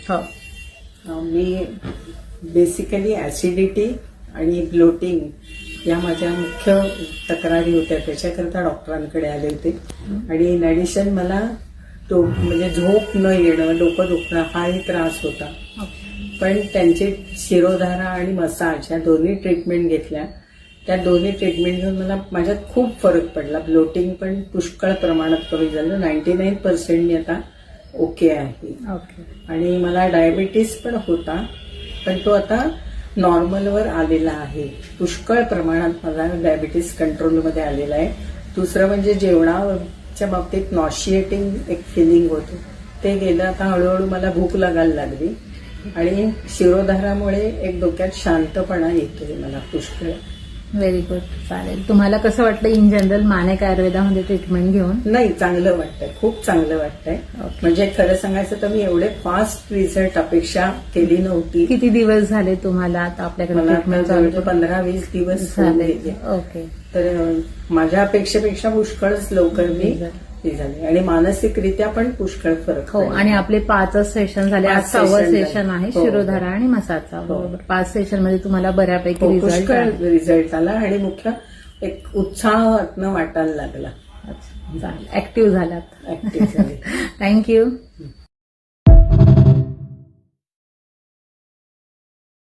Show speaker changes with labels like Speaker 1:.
Speaker 1: हो.
Speaker 2: मी basically acidity आणि blotting या माझ्या मुख्य तक्रारी होत्या, त्याच्याकरता डॉक्टरांकडे आले होते. आणि इन ॲडिशन मला म्हणजे झोप न येणं, डोकं दुखणं हाही त्रास होता. पण त्यांचे शिरोधारा आणि मसाज या दोन्ही ट्रीटमेंट घेतल्या. त्या दोन्ही ट्रीटमेंट घेऊन माझ्यात खूप फरक पडला. ब्लोटिंग पण पुष्कळ प्रमाणात कमी झालं. 99% मी आता ओके आहे. आणि मला डायबिटीस पण होता, पण तो आता नॉर्मलवर आलेला आहे. पुष्कळ प्रमाणात माझा डायबिटीस कंट्रोलमध्ये आलेला आहे. दुसरं म्हणजे जेवणाच्या बाबतीत नॉशिएटिंग एक फिलिंग होतं, ते गेलं. आता हळूहळू मला भूक लागायला लागली आणि शिरोधारामुळे एक डोक्यात शांतपणा येतोय मला पुष्कळ.
Speaker 1: Very good. चालेल. तुम्हाला कसं वाटलं इन जनरल मानेक आयुर्वेदामध्ये ट्रीटमेंट घेऊन?
Speaker 2: नाही, चांगलं वाटतंय, खूप चांगलं वाटतंय. म्हणजे खरं सांगायचं तर मी एवढे फास्ट रिझल्ट अपेक्षा केली नव्हती.
Speaker 1: किती दिवस झाले तुम्हाला आता आपल्याकडे
Speaker 2: मला
Speaker 1: ट्रीटमेंट?
Speaker 2: 15-20 दिवस
Speaker 1: झाले.
Speaker 2: झाले.
Speaker 1: ओके.
Speaker 2: तर माझ्या अपेक्षेपेक्षा पुष्कळच लवकर मी हे झाले आणि मानसिकरित्या पण पुष्कळ फरक.
Speaker 1: हो. आणि आपले 5 सेशन झाले. आज 6वं सेशन आहे
Speaker 2: हो.
Speaker 1: शिरोधारा आणि मसाजचा. बरोबर. 5 सेशन मध्ये तुम्हाला बऱ्यापैकी रिझल्ट
Speaker 2: पुष्कळ रिझल्ट आला आणि मुख्य एक उत्साहातनं वाटायला लागला.
Speaker 1: ऍक्टिव्ह झालात.
Speaker 2: ऍक्टिव्ह झाले.
Speaker 1: थँक्यू.